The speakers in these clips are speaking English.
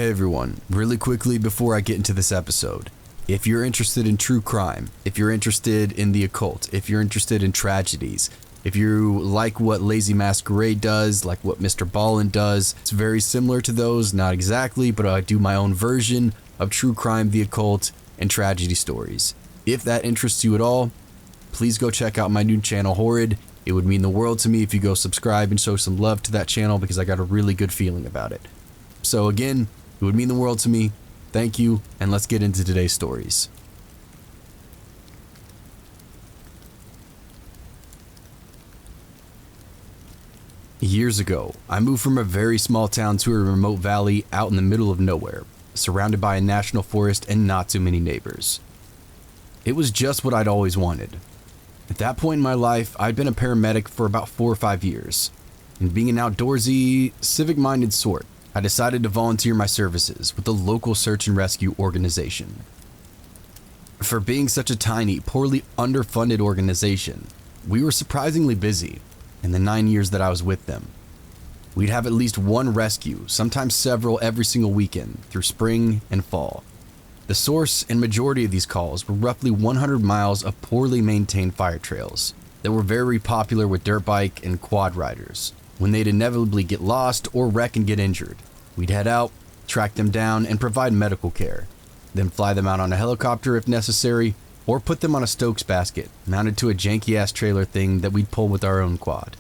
Hey everyone, really quickly before I get into this episode, if you're interested in true crime, if you're interested in the occult, if you're interested in tragedies, if you like what Lazy Masquerade does, like what Mr. Ballin does, it's very similar to those, not exactly, but I do my own version of true crime, the occult, and tragedy stories. If that interests you at all, please go check out my new channel, Horrid. It would mean the world to me if you go subscribe and show some love to that channel because I got a really good feeling about it. So again, it would mean the world to me. Thank you, and let's get into today's stories. Years ago, I moved from a very small town to a remote valley out in the middle of nowhere, surrounded by a national forest and not too many neighbors. It was just what I'd always wanted. At that point in my life, I'd been a paramedic for about 4 or 5 years, and being an outdoorsy, civic-minded sort, I decided to volunteer my services with the local search and rescue organization. For being such a tiny, poorly underfunded organization, we were surprisingly busy in the 9 years that I was with them. We'd have at least one rescue, sometimes several every single weekend through spring and fall. The source and majority of these calls were roughly 100 miles of poorly maintained fire trails that were very popular with dirt bike and quad riders. When they'd inevitably get lost or wreck and get injured, we'd head out, track them down, and provide medical care, then fly them out on a helicopter if necessary, or put them on a Stokes basket mounted to a janky-ass trailer thing that we'd pull with our own quad.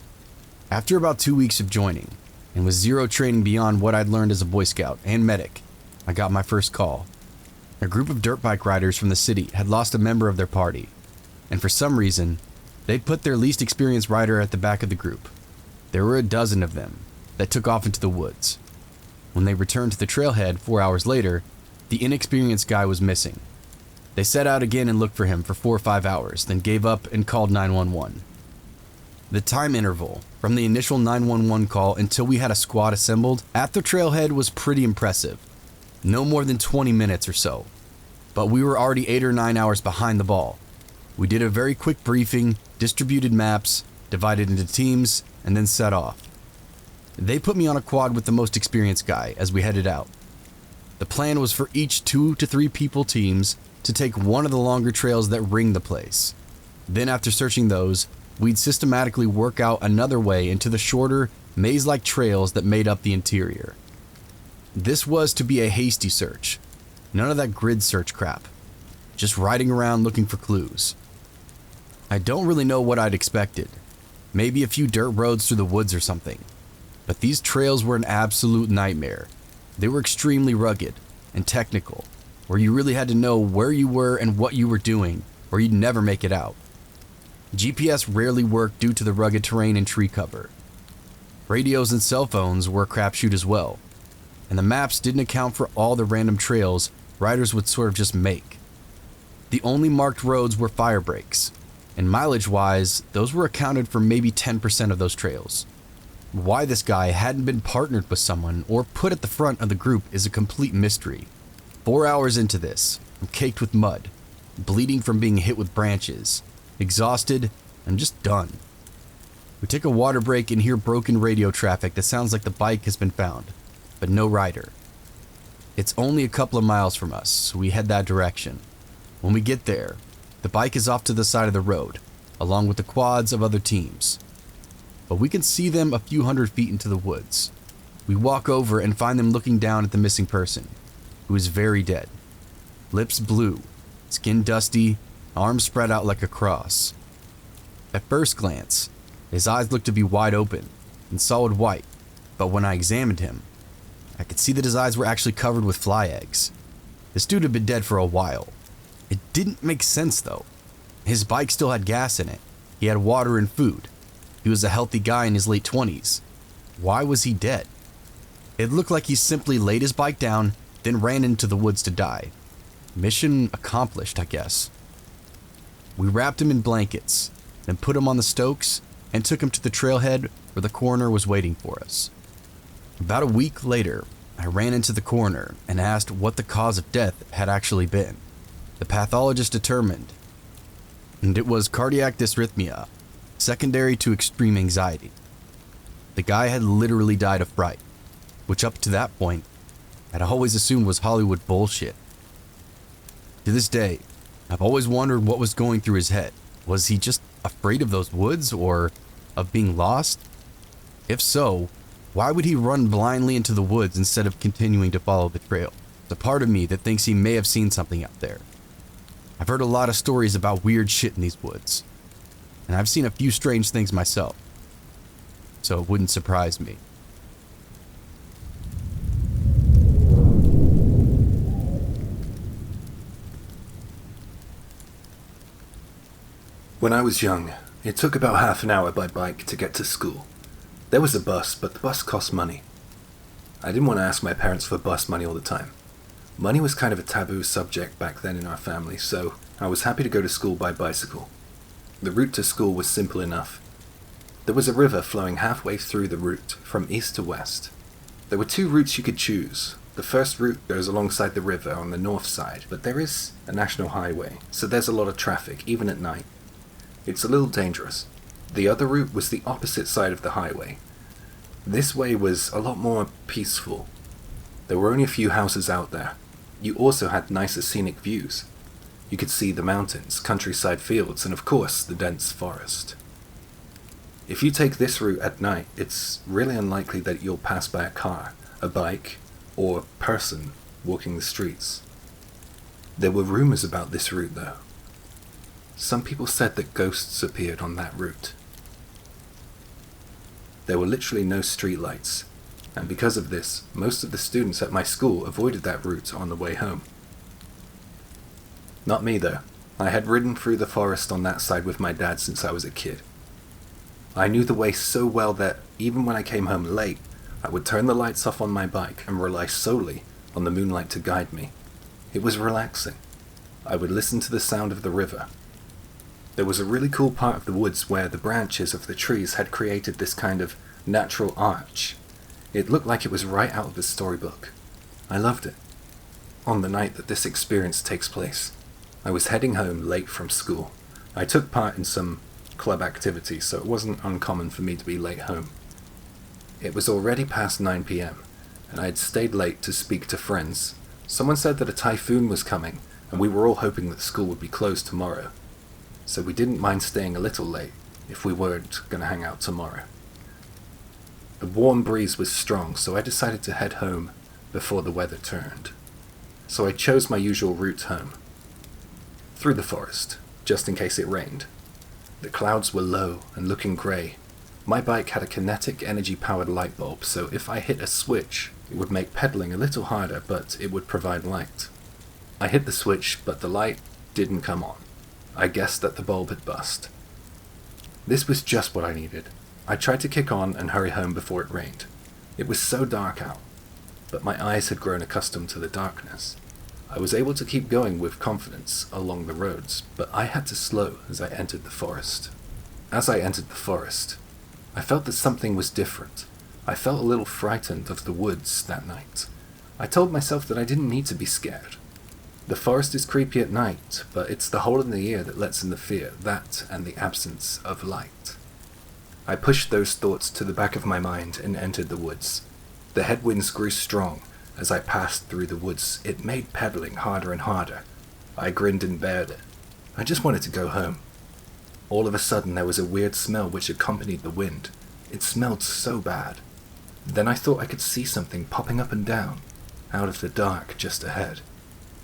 After about 2 weeks of joining, and with zero training beyond what I'd learned as a Boy Scout and medic, I got my first call. A group of dirt bike riders from the city had lost a member of their party, and for some reason, they'd put their least experienced rider at the back of the group. There were a dozen of them that took off into the woods. When they returned to the trailhead 4 hours later, the inexperienced guy was missing. They set out again and looked for him for 4 or 5 hours, then gave up and called 911. The time interval from the initial 911 call until we had a squad assembled at the trailhead was pretty impressive. No more than 20 minutes or so. But we were already 8 or 9 hours behind the ball. We did a very quick briefing, distributed maps, divided into teams, and then set off. They put me on a quad with the most experienced guy as we headed out. The plan was for each 2 to 3 people teams to take one of the longer trails that ring the place. Then after searching those, we'd systematically work out another way into the shorter, maze-like trails that made up the interior. This was to be a hasty search. None of that grid search crap. Just riding around looking for clues. I don't really know what I'd expected. Maybe a few dirt roads through the woods or something. But these trails were an absolute nightmare. They were extremely rugged and technical, where you really had to know where you were and what you were doing, or you'd never make it out. GPS rarely worked due to the rugged terrain and tree cover. Radios and cell phones were a crapshoot as well, and the maps didn't account for all the random trails riders would sort of just make. The only marked roads were fire breaks, and mileage-wise, those were accounted for maybe 10% of those trails. Why this guy hadn't been partnered with someone or put at the front of the group is a complete mystery. 4 hours into this, I'm caked with mud, bleeding from being hit with branches, exhausted, and just done. We take a water break and hear broken radio traffic that sounds like the bike has been found, but no rider. It's only a couple of miles from us, so we head that direction. When we get there, the bike is off to the side of the road, along with the quads of other teams. But we can see them a few hundred feet into the woods. We walk over and find them looking down at the missing person, who is very dead. Lips blue, skin dusty, arms spread out like a cross. At first glance, his eyes looked to be wide open and solid white, but when I examined him, I could see that his eyes were actually covered with fly eggs. This dude had been dead for a while. It didn't make sense though. His bike still had gas in it. He had water and food. He was a healthy guy in his late 20s. Why was he dead? It looked like he simply laid his bike down, then ran into the woods to die. Mission accomplished, I guess. We wrapped him in blankets, then put him on the Stokes and took him to the trailhead where the coroner was waiting for us. About a week later, I ran into the coroner and asked what the cause of death had actually been. The pathologist determined, and it was cardiac dysrhythmia, secondary to extreme anxiety. The guy had literally died of fright, which up to that point I'd always assumed was Hollywood bullshit. To this day, I've always wondered what was going through his head. Was he just afraid of those woods or of being lost? If so, why would he run blindly into the woods instead of continuing to follow the trail? There's a part of me that thinks he may have seen something out there. I've heard a lot of stories about weird shit in these woods, and I've seen a few strange things myself, so it wouldn't surprise me. When I was young, it took about half an hour by bike to get to school. There was a bus, but the bus cost money. I didn't want to ask my parents for bus money all the time. Money was kind of a taboo subject back then in our family, so I was happy to go to school by bicycle. The route to school was simple enough. There was a river flowing halfway through the route, from east to west. There were two routes you could choose. The first route goes alongside the river on the north side, but there is a national highway, so there's a lot of traffic, even at night. It's a little dangerous. The other route was the opposite side of the highway. This way was a lot more peaceful. There were only a few houses out there. You also had nicer scenic views. You could see the mountains, countryside fields, and of course, the dense forest. If you take this route at night, it's really unlikely that you'll pass by a car, a bike, or a person walking the streets. There were rumors about this route, though. Some people said that ghosts appeared on that route. There were literally no streetlights, and because of this, most of the students at my school avoided that route on the way home. Not me, though. I had ridden through the forest on that side with my dad since I was a kid. I knew the way so well that even when I came home late, I would turn the lights off on my bike and rely solely on the moonlight to guide me. It was relaxing. I would listen to the sound of the river. There was a really cool part of the woods where the branches of the trees had created this kind of natural arch. It looked like it was right out of a storybook. I loved it. On the night that this experience takes place, I was heading home late from school. I took part in some club activity, so it wasn't uncommon for me to be late home. It was already past 9 p.m., and I had stayed late to speak to friends. Someone said that a typhoon was coming, and we were all hoping that school would be closed tomorrow. So we didn't mind staying a little late if we weren't going to hang out tomorrow. The warm breeze was strong, so I decided to head home before the weather turned. So I chose my usual route home, through the forest, just in case it rained. The clouds were low and looking grey. My bike had a kinetic energy-powered light bulb, so if I hit a switch, it would make pedaling a little harder, but it would provide light. I hit the switch, but the light didn't come on. I guessed that the bulb had bust. This was just what I needed. I tried to kick on and hurry home before it rained. It was so dark out, but my eyes had grown accustomed to the darkness. I was able to keep going with confidence along the roads, but I had to slow as I entered the forest. As I entered the forest, I felt that something was different. I felt a little frightened of the woods that night. I told myself that I didn't need to be scared. The forest is creepy at night, but it's the hole in the ear that lets in the fear, that and the absence of light. I pushed those thoughts to the back of my mind and entered the woods. The headwinds grew strong as I passed through the woods. It made pedaling harder and harder. I grinned and bared it. I just wanted to go home. All of a sudden there was a weird smell which accompanied the wind. It smelled so bad. Then I thought I could see something popping up and down, out of the dark just ahead.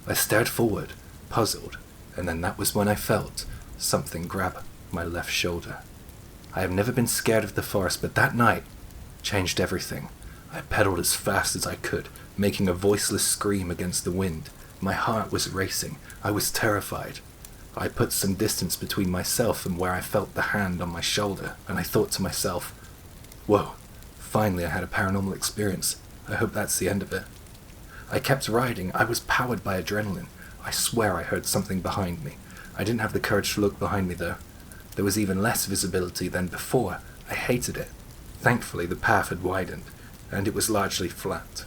I stared forward, puzzled, and then that was when I felt something grab my left shoulder. I have never been scared of the forest, but that night changed everything. I pedaled as fast as I could, making a voiceless scream against the wind. My heart was racing. I was terrified. I put some distance between myself and where I felt the hand on my shoulder, and I thought to myself, whoa, finally I had a paranormal experience. I hope that's the end of it. I kept riding. I was powered by adrenaline. I swear I heard something behind me. I didn't have the courage to look behind me, though. There was even less visibility than before. I hated it. Thankfully, the path had widened, and it was largely flat.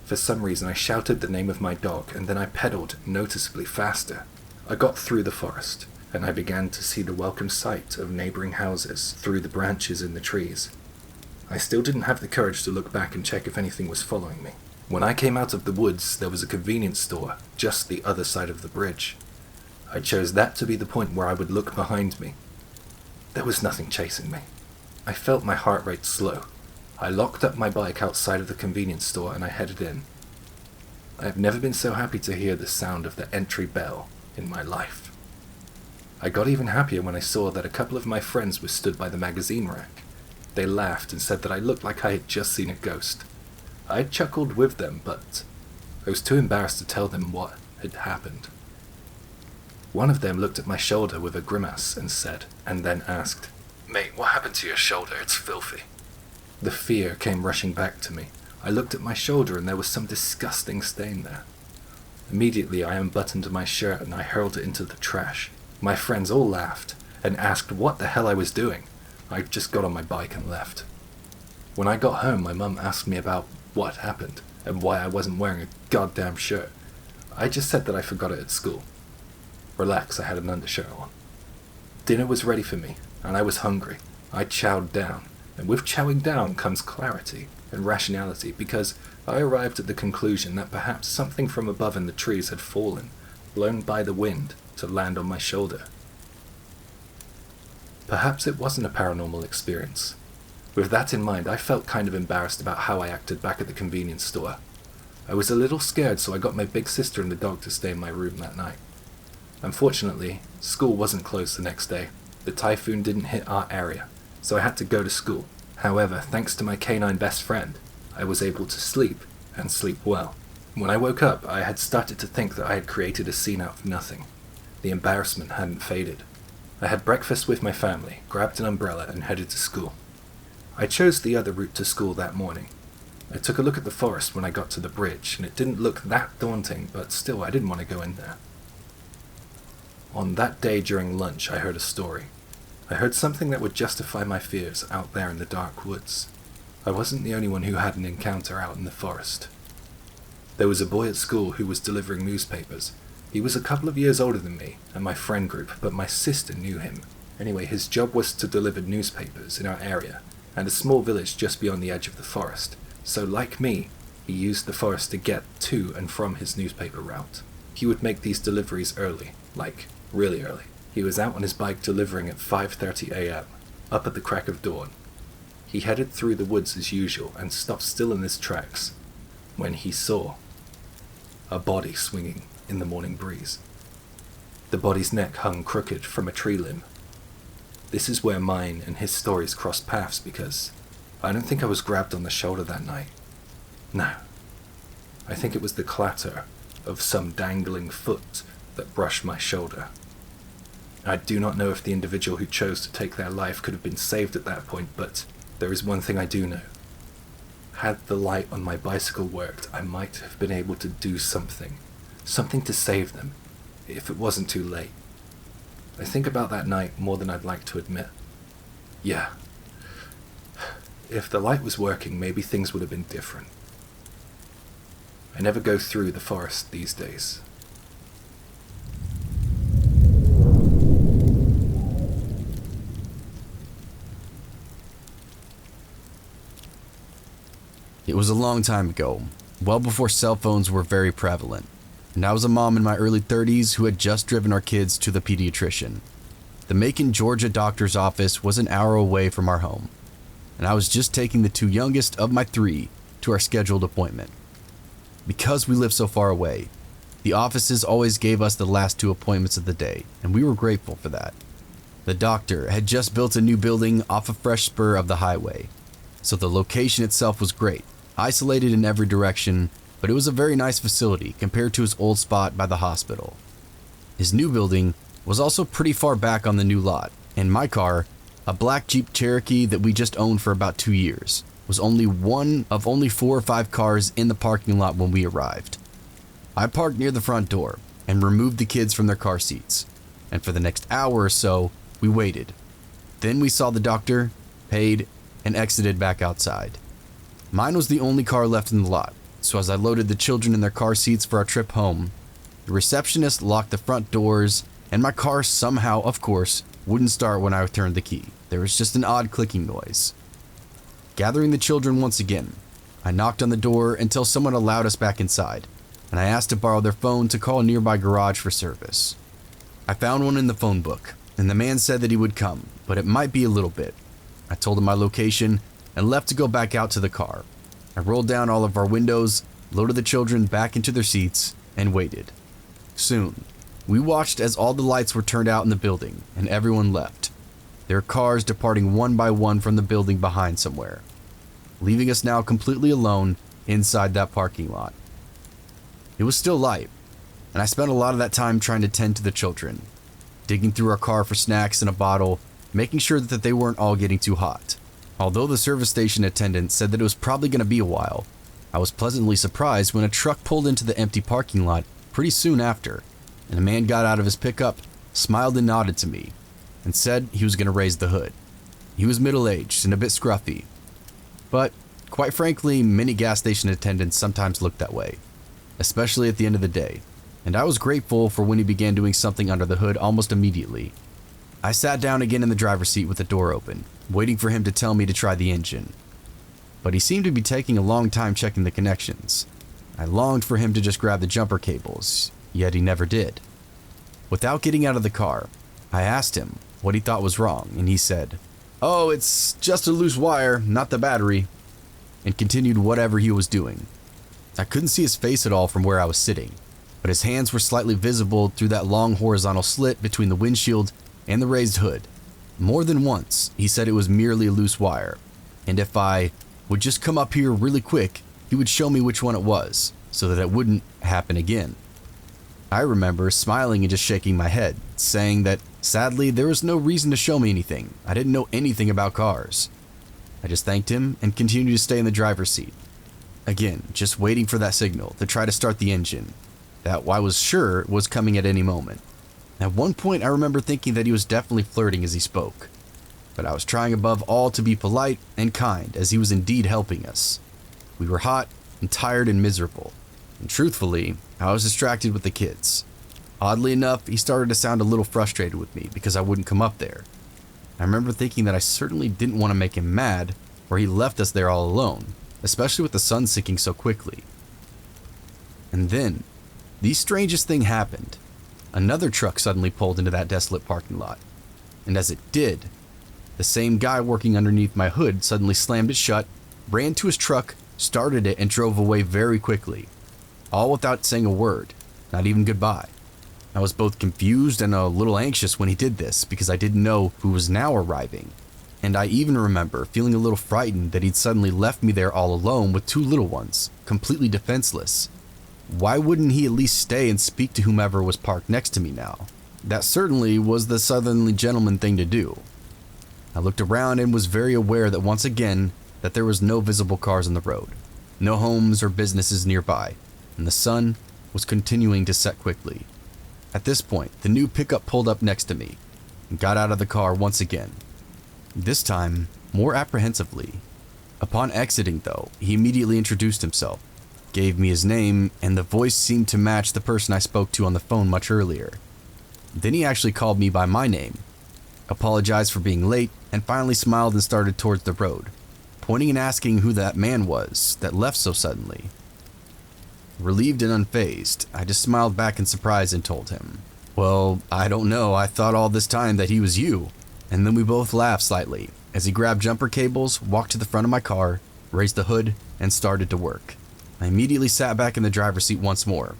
For some reason, I shouted the name of my dog, and then I pedaled noticeably faster. I got through the forest, and I began to see the welcome sight of neighboring houses through the branches in the trees. I still didn't have the courage to look back and check if anything was following me. When I came out of the woods, there was a convenience store just the other side of the bridge. I chose that to be the point where I would look behind me. There was nothing chasing me. I felt my heart rate slow. I locked up my bike outside of the convenience store and I headed in. I have never been so happy to hear the sound of the entry bell in my life. I got even happier when I saw that a couple of my friends were stood by the magazine rack. They laughed and said that I looked like I had just seen a ghost. I chuckled with them, but I was too embarrassed to tell them what had happened. One of them looked at my shoulder with a grimace and then asked, "Mate, what happened to your shoulder? It's filthy." The fear came rushing back to me. I looked at my shoulder and there was some disgusting stain there. Immediately I unbuttoned my shirt and I hurled it into the trash. My friends all laughed and asked what the hell I was doing. I just got on my bike and left. When I got home, my mum asked me about what happened and why I wasn't wearing a goddamn shirt. I just said that I forgot it at school. Relax, I had an undershirt on. Dinner was ready for me, and I was hungry. I chowed down, and with chowing down comes clarity and rationality, because I arrived at the conclusion that perhaps something from above in the trees had fallen, blown by the wind, to land on my shoulder. Perhaps it wasn't a paranormal experience. With that in mind, I felt kind of embarrassed about how I acted back at the convenience store. I was a little scared, so I got my big sister and the dog to stay in my room that night. Unfortunately, school wasn't closed the next day. The typhoon didn't hit our area, so I had to go to school. However, thanks to my canine best friend, I was able to sleep, and sleep well. When I woke up, I had started to think that I had created a scene out of nothing. The embarrassment hadn't faded. I had breakfast with my family, grabbed an umbrella, and headed to school. I chose the other route to school that morning. I took a look at the forest when I got to the bridge, and it didn't look that daunting, but still I didn't want to go in there. On that day during lunch, I heard a story. I heard something that would justify my fears out there in the dark woods. I wasn't the only one who had an encounter out in the forest. There was a boy at school who was delivering newspapers. He was a couple of years older than me and my friend group, but my sister knew him. Anyway, his job was to deliver newspapers in our area, and a small village just beyond the edge of the forest. So like me, he used the forest to get to and from his newspaper route. He would make these deliveries early, like really early. He was out on his bike delivering at 5:30 a.m., up at the crack of dawn. He headed through the woods as usual and stopped still in his tracks when he saw a body swinging in the morning breeze. The body's neck hung crooked from a tree limb. This is where mine and his stories crossed paths, because I don't think I was grabbed on the shoulder that night. No. I think it was the clatter of some dangling foot that brushed my shoulder. I do not know if the individual who chose to take their life could have been saved at that point, but there is one thing I do know. Had the light on my bicycle worked, I might have been able to do something to save them, if it wasn't too late. I think about that night more than I'd like to admit. Yeah. If the light was working, maybe things would have been different. I never go through the forest these days. It was a long time ago, well before cell phones were very prevalent, and I was a mom in my early 30s who had just driven our kids to the pediatrician. The Macon, Georgia doctor's office was an hour away from our home, and I was just taking the two youngest of my three to our scheduled appointment. Because we lived so far away, the offices always gave us the last two appointments of the day, and we were grateful for that. The doctor had just built a new building off a fresh spur of the highway, so the location itself was great, isolated in every direction, but it was a very nice facility compared to his old spot by the hospital. His new building was also pretty far back on the new lot, and my car, a black Jeep Cherokee that we just owned for about 2 years, was only one of only 4 or 5 cars in the parking lot when we arrived. I parked near the front door and removed the kids from their car seats, and for the next hour or so, we waited. Then we saw the doctor, paid, and exited back outside. Mine was the only car left in the lot, so as I loaded the children in their car seats for our trip home, the receptionist locked the front doors, and my car somehow, of course, wouldn't start when I turned the key. There was just an odd clicking noise. Gathering the children once again, I knocked on the door until someone allowed us back inside, and I asked to borrow their phone to call a nearby garage for service. I found one in the phone book, and the man said that he would come, but it might be a little bit. I told him my location and left to go back out to the car. I rolled down all of our windows, loaded the children back into their seats, and waited. Soon, we watched as all the lights were turned out in the building and everyone left, their cars departing one by one from the building behind somewhere, leaving us now completely alone inside that parking lot. It was still light, and I spent a lot of that time trying to tend to the children, digging through our car for snacks and a bottle, making sure that they weren't all getting too hot. Although the service station attendant said that it was probably going to be a while, I was pleasantly surprised when a truck pulled into the empty parking lot pretty soon after, and a man got out of his pickup, smiled and nodded to me, and said he was going to raise the hood. He was middle-aged and a bit scruffy, but quite frankly, many gas station attendants sometimes look that way, especially at the end of the day, and I was grateful for when he began doing something under the hood almost immediately. I sat down again in the driver's seat with the door open, waiting for him to tell me to try the engine. But he seemed to be taking a long time checking the connections. I longed for him to just grab the jumper cables, yet he never did. Without getting out of the car, I asked him what he thought was wrong, and he said, "Oh, it's just a loose wire, not the battery," and continued whatever he was doing. I couldn't see his face at all from where I was sitting, but his hands were slightly visible through that long horizontal slit between the windshield and the raised hood. More than once, he said it was merely a loose wire, and if I would just come up here really quick, he would show me which one it was, so that it wouldn't happen again. I remember smiling and just shaking my head, saying that sadly there was no reason to show me anything. I didn't know anything about cars. I just thanked him and continued to stay in the driver's seat. Again, just waiting for that signal to try to start the engine, that I was sure was coming at any moment. At one point, I remember thinking that he was definitely flirting as he spoke, but I was trying above all to be polite and kind, as he was indeed helping us. We were hot and tired and miserable, and truthfully, I was distracted with the kids. Oddly enough, he started to sound a little frustrated with me because I wouldn't come up there. I remember thinking that I certainly didn't want to make him mad, or he left us there all alone, especially with the sun sinking so quickly. And then, the strangest thing happened. Another truck suddenly pulled into that desolate parking lot, and as it did, the same guy working underneath my hood suddenly slammed it shut, ran to his truck, started it, and drove away very quickly, all without saying a word, not even goodbye. I was both confused and a little anxious when he did this because I didn't know who was now arriving, and I even remember feeling a little frightened that he'd suddenly left me there all alone with two little ones, completely defenseless. Why wouldn't he at least stay and speak to whomever was parked next to me now? That certainly was the southerly gentleman thing to do. I looked around and was very aware that once again that there was no visible cars on the road, no homes or businesses nearby, and the sun was continuing to set quickly. At this point, the new pickup pulled up next to me and got out of the car once again, this time more apprehensively. Upon exiting though, he immediately introduced himself, gave me his name, and the voice seemed to match the person I spoke to on the phone much earlier. Then he actually called me by my name, apologized for being late, and finally smiled and started towards the road, pointing and asking who that man was that left so suddenly. Relieved and unfazed, I just smiled back in surprise and told him, "Well, I don't know, I thought all this time that he was you." And then we both laughed slightly as he grabbed jumper cables, walked to the front of my car, raised the hood, and started to work. I immediately sat back in the driver's seat once more,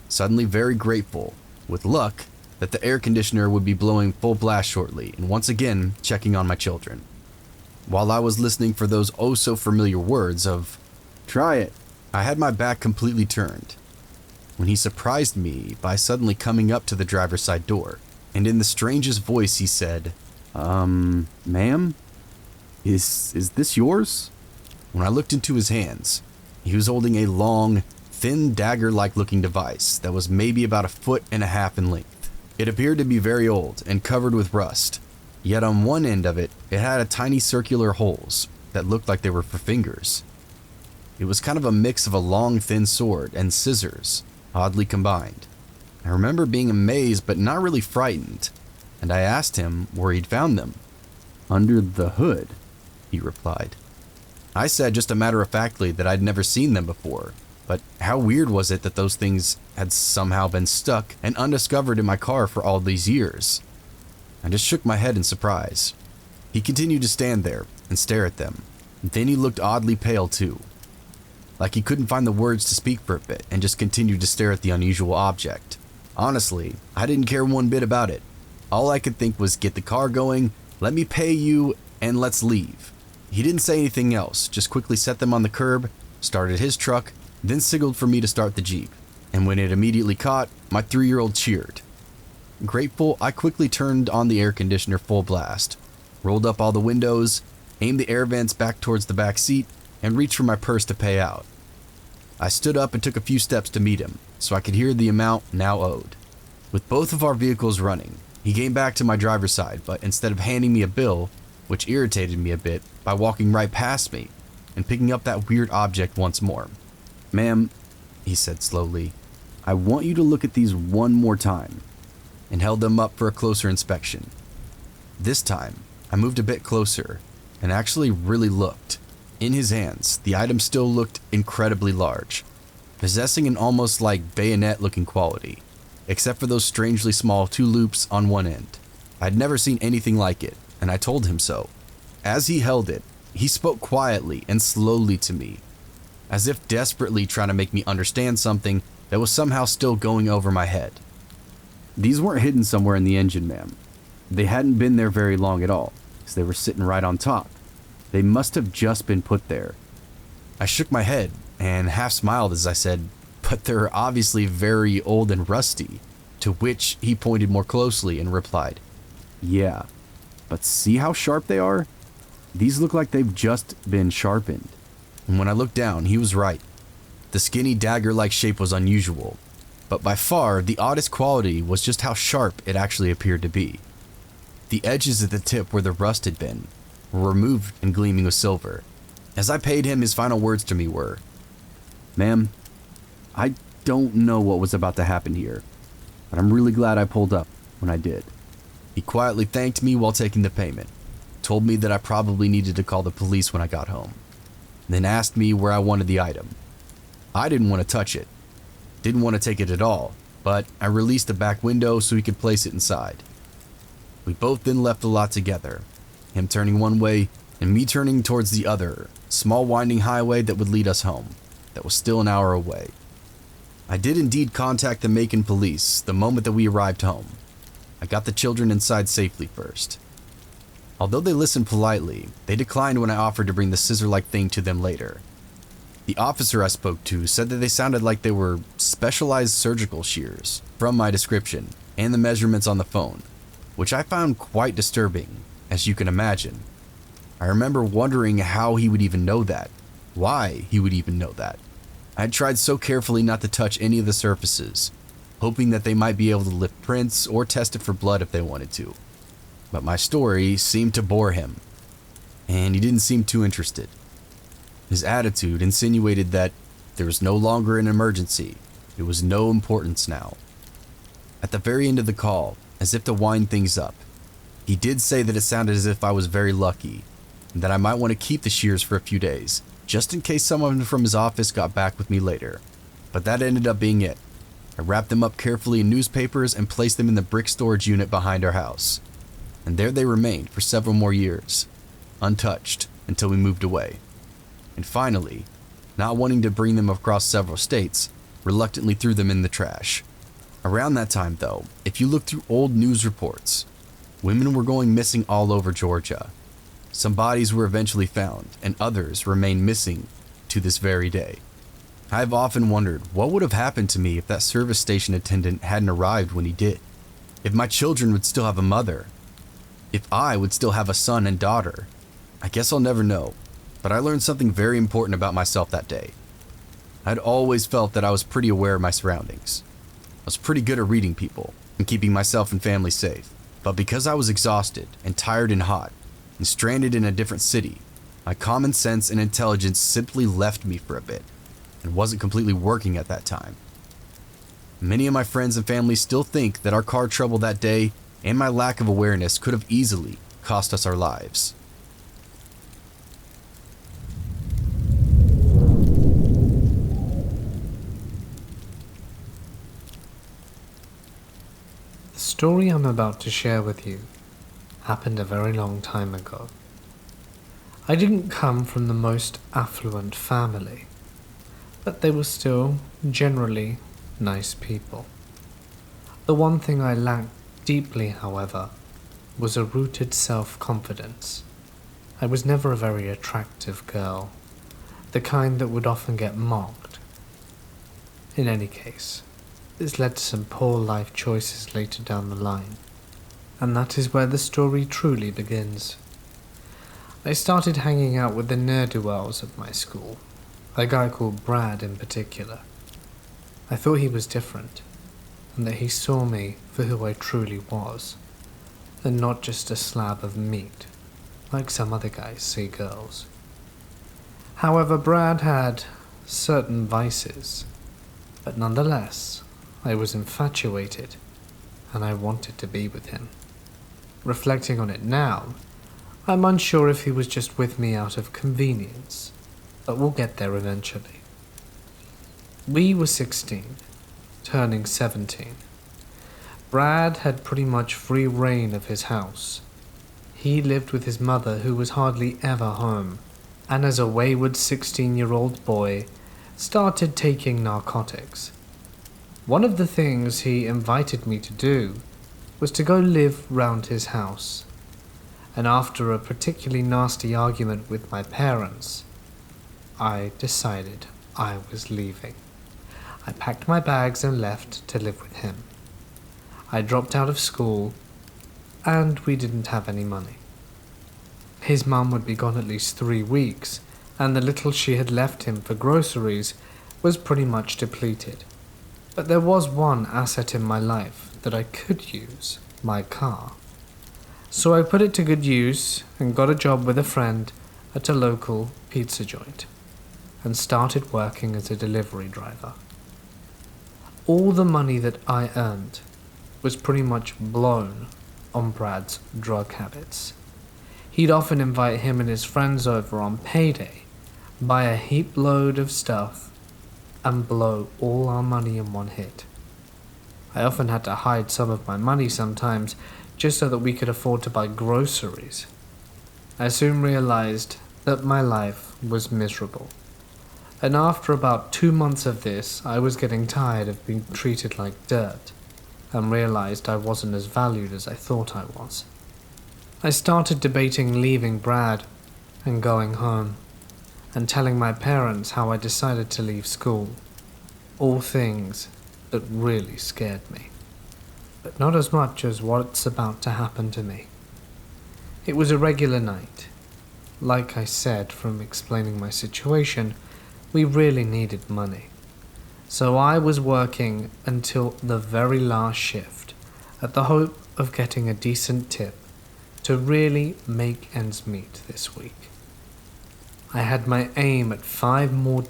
suddenly very grateful, with luck, that the air conditioner would be blowing full blast shortly, and once again checking on my children. While I was listening for those oh so familiar words of, "Try it," I had my back completely turned, when he surprised me by suddenly coming up to the driver's side door, and in the strangest voice he said, "Ma'am, is this yours?" When I looked into his hands, he was holding a long, thin dagger-like looking device that was maybe about 1.5 feet in length. It appeared to be very old and covered with rust, yet on one end of it, it had a tiny circular holes that looked like they were for fingers. It was kind of a mix of a long, thin sword and scissors, oddly combined. I remember being amazed but not really frightened, and I asked him where he'd found them. "Under the hood," he replied. I said just a matter-of-factly that I'd never seen them before, but how weird was it that those things had somehow been stuck and undiscovered in my car for all these years? I just shook my head in surprise. He continued to stand there and stare at them. Then he looked oddly pale too, like he couldn't find the words to speak for a bit and just continued to stare at the unusual object. Honestly, I didn't care one bit about it. All I could think was get the car going, let me pay you, and let's leave. He didn't say anything else, just quickly set them on the curb, started his truck, then signaled for me to start the Jeep. And when it immediately caught, my 3-year-old cheered. Grateful, I quickly turned on the air conditioner full blast, rolled up all the windows, aimed the air vents back towards the back seat, and reached for my purse to pay out. I stood up and took a few steps to meet him, so I could hear the amount now owed. With both of our vehicles running, he came back to my driver's side, but instead of handing me a bill, which irritated me a bit, by walking right past me and picking up that weird object once more. "Ma'am," he said slowly, "I want you to look at these one more time," and held them up for a closer inspection. This time, I moved a bit closer and actually really looked. In his hands, the item still looked incredibly large, possessing an almost like bayonet-looking quality, except for those strangely small 2 loops on one end. I'd never seen anything like it, and I told him so. As he held it, he spoke quietly and slowly to me, as if desperately trying to make me understand something that was somehow still going over my head. "These weren't hidden somewhere in the engine, ma'am. They hadn't been there very long at all, because they were sitting right on top. They must have just been put there." I shook my head and half smiled as I said, "But they're obviously very old and rusty," to which he pointed more closely and replied, "Yeah, but see how sharp they are? These look like they've just been sharpened." And when I looked down, he was right. The skinny dagger-like shape was unusual, but by far the oddest quality was just how sharp it actually appeared to be. The edges at the tip where the rust had been were removed and gleaming with silver. As I paid him, his final words to me were, "Ma'am, I don't know what was about to happen here, but I'm really glad I pulled up when I did." He quietly thanked me while taking the payment, told me that I probably needed to call the police when I got home, then asked me where I wanted the item. I didn't want to touch it, didn't want to take it at all, but I released the back window so he could place it inside. We both then left the lot together, him turning one way and me turning towards the other, small winding highway that would lead us home, that was still an hour away. I did indeed contact the Macon police the moment that we arrived home. I got the children inside safely first. Although they listened politely, they declined when I offered to bring the scissor-like thing to them later. The officer I spoke to said that they sounded like they were specialized surgical shears, from my description and the measurements on the phone, which I found quite disturbing, as you can imagine. I remember wondering how he would even know that, why he would even know that. I had tried so carefully not to touch any of the surfaces, hoping that they might be able to lift prints or test it for blood if they wanted to. But my story seemed to bore him, and he didn't seem too interested. His attitude insinuated that there was no longer an emergency, it was no importance now. At the very end of the call, as if to wind things up, he did say that it sounded as if I was very lucky, and that I might want to keep the shears for a few days, just in case someone from his office got back with me later. But that ended up being it. I wrapped them up carefully in newspapers and placed them in the brick storage unit behind our house. And there they remained for several more years, untouched until we moved away. And finally, not wanting to bring them across several states, reluctantly threw them in the trash. Around that time though, if you look through old news reports, women were going missing all over Georgia. Some bodies were eventually found, and others remain missing to this very day. I've often wondered what would have happened to me if that service station attendant hadn't arrived when he did. If my children would still have a mother. If I would still have a son and daughter. I guess I'll never know, but I learned something very important about myself that day. I'd always felt that I was pretty aware of my surroundings. I was pretty good at reading people and keeping myself and family safe, but because I was exhausted and tired and hot and stranded in a different city, my common sense and intelligence simply left me for a bit and wasn't completely working at that time. Many of my friends and family still think that our car trouble that day and my lack of awareness could have easily cost us our lives. story I'm about to share with you happened a very long time ago. I didn't come from the most affluent family, but they were still generally nice people. The one thing I lacked deeply, however, was a rooted self-confidence. I was never a very attractive girl, the kind that would often get mocked. In any case, this led to some poor life choices later down the line, and that is where the story truly begins. I started hanging out with the ne'er-do-wells at my school, a guy called Brad in particular. I thought he was different, and that he saw me for who I truly was, and not just a slab of meat, like some other guys see girls. However, Brad had certain vices, but nonetheless, I was infatuated, and I wanted to be with him. Reflecting on it now, I'm unsure if he was just with me out of convenience, but we'll get there eventually. We were 16, turning 17. Brad had pretty much free reign of his house. He lived with his mother, who was hardly ever home, and as a wayward 16-year-old boy, started taking narcotics. One of the things he invited me to do was to go live round his house, and after a particularly nasty argument with my parents, I decided I was leaving. I packed my bags and left to live with him. I dropped out of school, and we didn't have any money. His mum would be gone at least 3 weeks, and the little she had left him for groceries was pretty much depleted. But there was one asset in my life that I could use, my car. So I put it to good use and got a job with a friend at a local pizza joint, and started working as a delivery driver. All the money that I earned was pretty much blown on Brad's drug habits. He'd often invite him and his friends over on payday, buy a heap load of stuff, and blow all our money in one hit. I often had to hide some of my money sometimes, just so that we could afford to buy groceries. I soon realized that my life was miserable, and after about 2 months of this, I was getting tired of being treated like dirt, and realized I wasn't as valued as I thought I was. I started debating leaving Brad and going home, and telling my parents how I decided to leave school. All things that really scared me, but not as much as what's about to happen to me. It was a regular night. Like I said from explaining my situation, we really needed money. So I was working until the very last shift, at the hope of getting a decent tip to really make ends meet this week. I had my aim at $5 more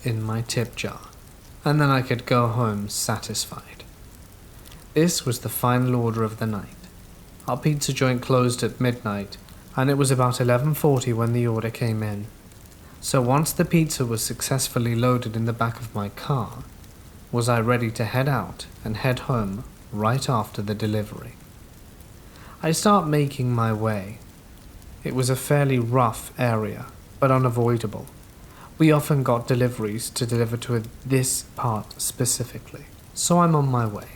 in my tip jar, and then I could go home satisfied. This was the final order of the night. Our pizza joint closed at midnight, and it was about 11:40 when the order came in. So once the pizza was successfully loaded in the back of my car, was I ready to head out and head home right after the delivery. I start making my way. It was a fairly rough area, but unavoidable. We often got deliveries to deliver to this part specifically, so I'm on my way.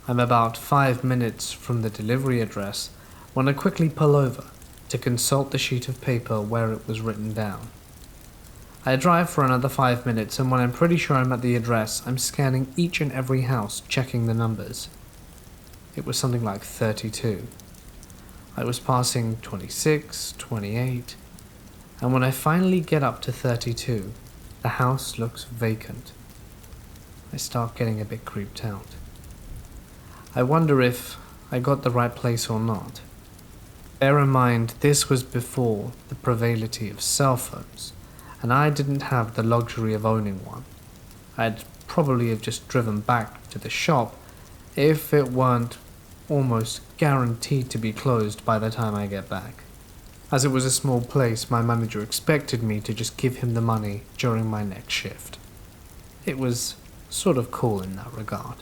I'm about 5 minutes from the delivery address when I quickly pull over to consult the sheet of paper where it was written down. I drive for another 5 minutes, and when I'm pretty sure I'm at the address, I'm scanning each and every house, checking the numbers. It was something like 32. I was passing 26, 28, and when I finally get up to 32, the house looks vacant. I start getting a bit creeped out. I wonder if I got the right place or not. Bear in mind, this was before the prevality of cell phones, and I didn't have the luxury of owning one. I'd probably have just driven back to the shop if it weren't almost guaranteed to be closed by the time I get back. As it was a small place, my manager expected me to just give him the money during my next shift. It was sort of cool in that regard.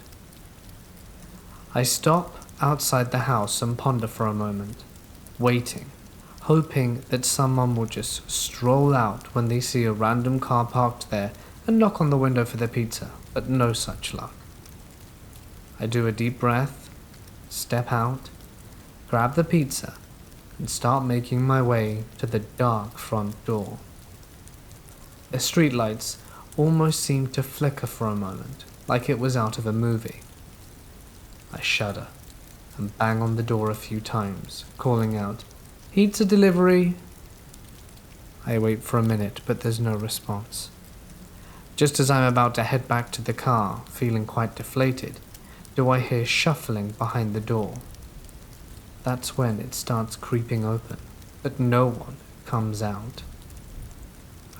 I stop outside the house and ponder for a moment, waiting, hoping that someone will just stroll out when they see a random car parked there and knock on the window for their pizza, but no such luck. I do a deep breath, step out, grab the pizza, and start making my way to the dark front door. The streetlights almost seem to flicker for a moment, like it was out of a movie. I shudder and bang on the door a few times, calling out, "Pizza delivery!" I wait for a minute, but there's no response. Just as I'm about to head back to the car, feeling quite deflated, do I hear shuffling behind the door. That's when it starts creeping open, but no one comes out.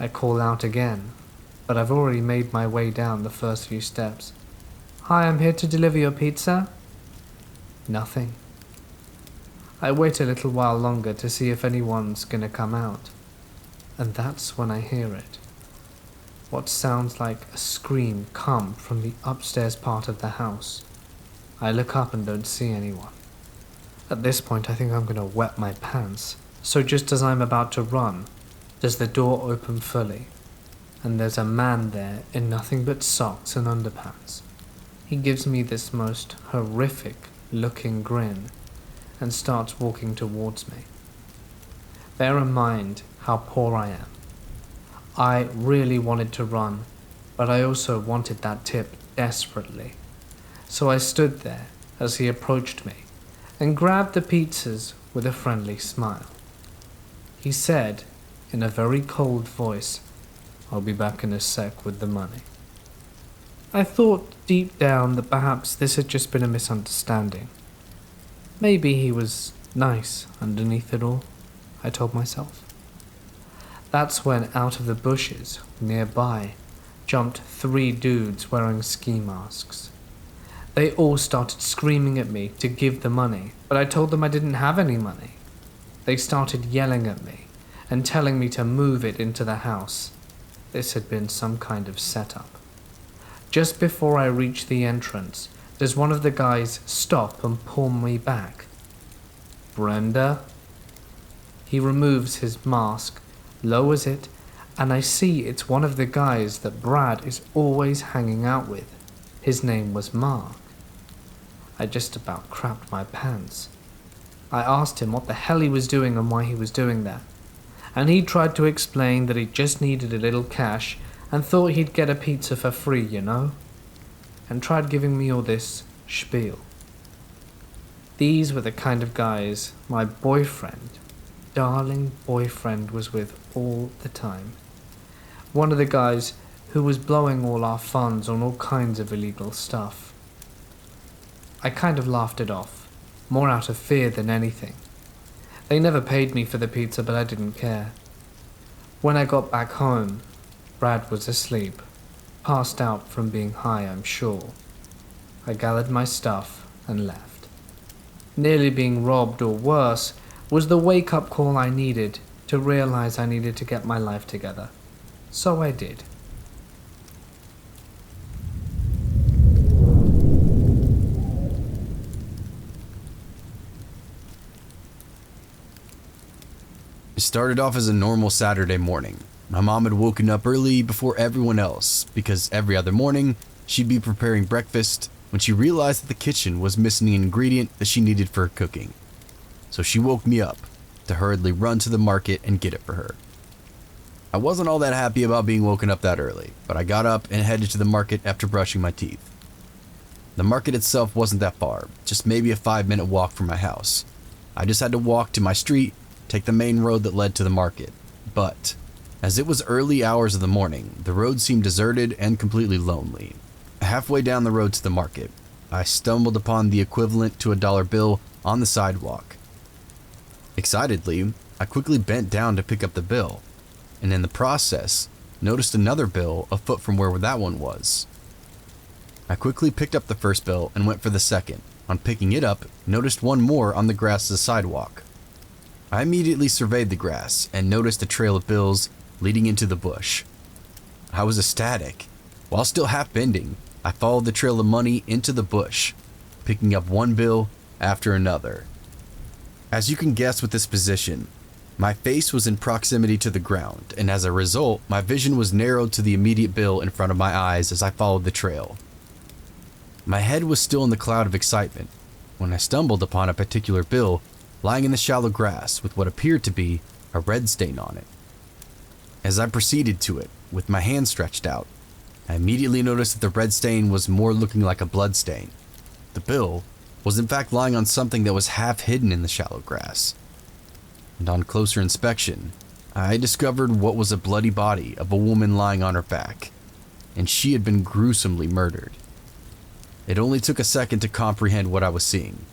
I call out again, but I've already made my way down the first few steps. "Hi, I'm here to deliver your pizza." Nothing. I wait a little while longer to see if anyone's gonna come out, and that's when I hear it. What sounds like a scream come from the upstairs part of the house. I look up and don't see anyone. At this point I think I'm gonna wet my pants, so just as I'm about to run, does the door open fully, and there's a man there in nothing but socks and underpants. He gives me this most horrific looking grin and starts walking towards me. Bear in mind how poor I am. I really wanted to run, but I also wanted that tip desperately. So I stood there as he approached me and grabbed the pizzas with a friendly smile. He said in a very cold voice, "I'll be back in a sec with the money." I thought deep down that perhaps this had just been a misunderstanding. Maybe he was nice underneath it all, I told myself. That's when out of the bushes nearby jumped 3 dudes wearing ski masks. They all started screaming at me to give the money, but I told them I didn't have any money. They started yelling at me and telling me to move it into the house. This had been some kind of setup. Just before I reach the entrance, does one of the guys stop and pull me back. "Brenda?" He removes his mask, lowers it, and I see it's one of the guys that Brad is always hanging out with. His name was Mark. I just about crapped my pants. I asked him what the hell he was doing and why he was doing that, and he tried to explain that he just needed a little cash and thought he'd get a pizza for free, you know, and tried giving me all this spiel. These were the kind of guys my boyfriend, darling boyfriend, was with all the time. One of the guys who was blowing all our funds on all kinds of illegal stuff. I kind of laughed it off, more out of fear than anything. They never paid me for the pizza, but I didn't care. When I got back home, Brad was asleep, passed out from being high, I'm sure. I gathered my stuff and left. Nearly being robbed, or worse, was the wake-up call I needed to realize I needed to get my life together. So I did. It started off as a normal Saturday morning. My mom had woken up early before everyone else because every other morning she'd be preparing breakfast when she realized that the kitchen was missing an ingredient that she needed for her cooking. So she woke me up to hurriedly run to the market and get it for her. I wasn't all that happy about being woken up that early, but I got up and headed to the market after brushing my teeth. The market itself wasn't that far, just maybe a 5-minute walk from my house. I just had to walk to my street, take the main road that led to the market. But as it was early hours of the morning, the road seemed deserted and completely lonely. Halfway down the road to the market, I stumbled upon the equivalent to a dollar bill on the sidewalk. Excitedly, I quickly bent down to pick up the bill, and in the process, noticed another bill a foot from where that one was. I quickly picked up the first bill and went for the second. On picking it up, noticed one more on the grass of the sidewalk. I immediately surveyed the grass and noticed a trail of bills leading into the bush. I was ecstatic. While still half bending, I followed the trail of money into the bush, picking up one bill after another. As you can guess with this position, my face was in proximity to the ground, and as a result, my vision was narrowed to the immediate bill in front of my eyes as I followed the trail. My head was still in the cloud of excitement when I stumbled upon a particular bill lying in the shallow grass with what appeared to be a red stain on it. As I proceeded to it, with my hand stretched out, I immediately noticed that the red stain was more looking like a blood stain. The bill was in fact lying on something that was half hidden in the shallow grass. And on closer inspection, I discovered what was a bloody body of a woman lying on her back, and she had been gruesomely murdered. It only took a second to comprehend what I was seeing.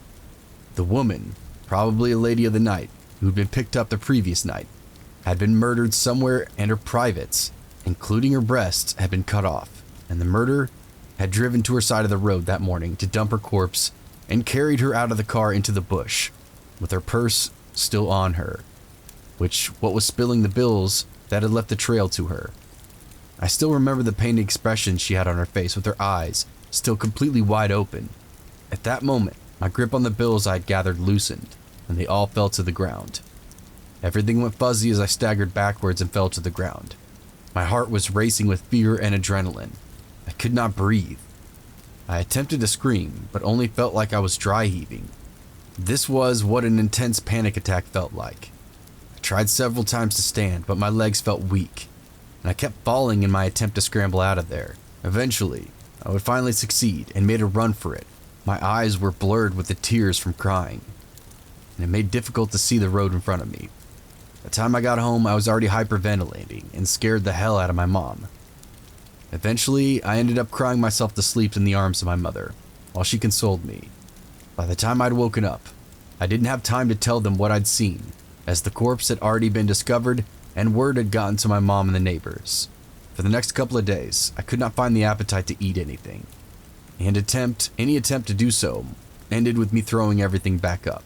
The woman, probably a lady of the night who'd been picked up the previous night, had been murdered somewhere, and her privates, including her breasts, had been cut off, and the murderer had driven to her side of the road that morning to dump her corpse and carried her out of the car into the bush, with her purse still on her, what was spilling the bills that had left the trail to her. I still remember the pained expression she had on her face, with her eyes still completely wide open. At that moment, my grip on the bills I had gathered loosened, and they all fell to the ground. Everything went fuzzy as I staggered backwards and fell to the ground. My heart was racing with fear and adrenaline. I could not breathe. I attempted to scream, but only felt like I was dry heaving. This was what an intense panic attack felt like. I tried several times to stand, but my legs felt weak, and I kept falling in my attempt to scramble out of there. Eventually, I would finally succeed and made a run for it. My eyes were blurred with the tears from crying, and it made it difficult to see the road in front of me. By the time I got home, I was already hyperventilating and scared the hell out of my mom. Eventually, I ended up crying myself to sleep in the arms of my mother, while she consoled me. By the time I'd woken up, I didn't have time to tell them what I'd seen, as the corpse had already been discovered and word had gotten to my mom and the neighbors. For the next couple of days, I could not find the appetite to eat anything, and any attempt to do so ended with me throwing everything back up.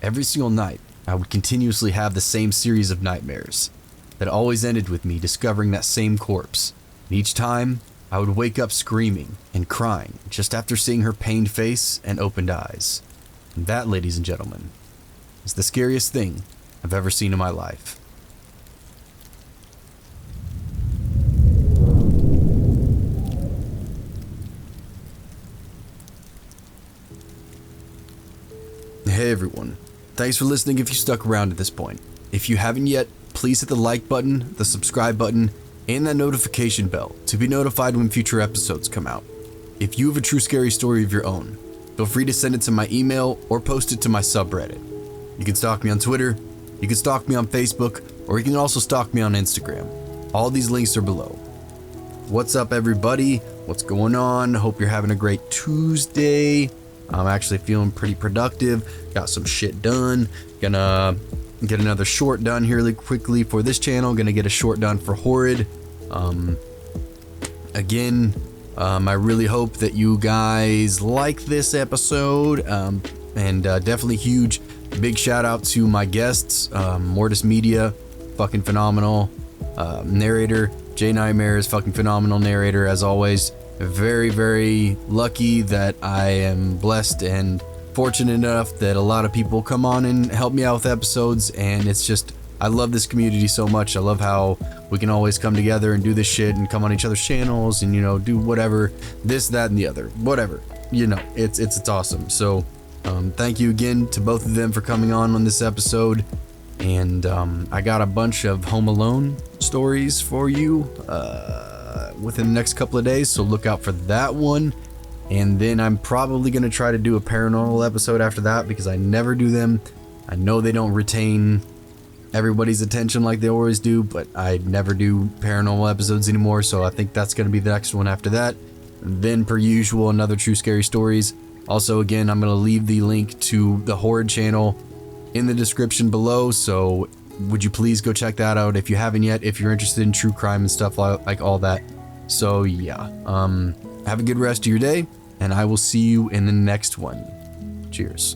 Every single night, I would continuously have the same series of nightmares that always ended with me discovering that same corpse. And each time, I would wake up screaming and crying just after seeing her pained face and opened eyes. And that, ladies and gentlemen, is the scariest thing I've ever seen in my life. Hey everyone, thanks for listening if you stuck around at this point. If you haven't yet, please hit the like button, the subscribe button, and that notification bell to be notified when future episodes come out. If you have a true scary story of your own, feel free to send it to my email or post it to my subreddit. You can stalk me on Twitter, you can stalk me on Facebook, or you can also stalk me on Instagram. All these links are below. What's up everybody? What's going on? Hope you're having a great Tuesday. I'm actually feeling pretty productive. Got some shit done. Gonna get another short done here really quickly for this channel. Gonna get a short done for Horrid. I really hope that you guys like this episode. And definitely huge, big shout out to my guests. Mortis Media, fucking phenomenal. Narrator, J Nightmare is fucking phenomenal narrator as always. Very, very lucky that I am blessed and fortunate enough that a lot of people come on and help me out with episodes, and it's just, I love this community so much. I love how we can always come together and do this shit and come on each other's channels and, you know, do whatever, this, that, and the other, whatever, you know, it's awesome. So thank you again to both of them for coming on this episode. And I got a bunch of Home Alone stories for you within the next couple of days, so look out for that one. And then I'm probably going to try to do a paranormal episode after that, because I never do them. I know they don't retain everybody's attention like they always do, but I never do paranormal episodes anymore, so I think that's going to be the next one after that. And then, per usual, another True Scary Stories. Also, again, I'm going to leave the link to the Horrid channel in the description below, so would you please go check that out if you haven't yet, if you're interested in true crime and stuff like all that. So yeah, have a good rest of your day, and I will see you in the next one. Cheers.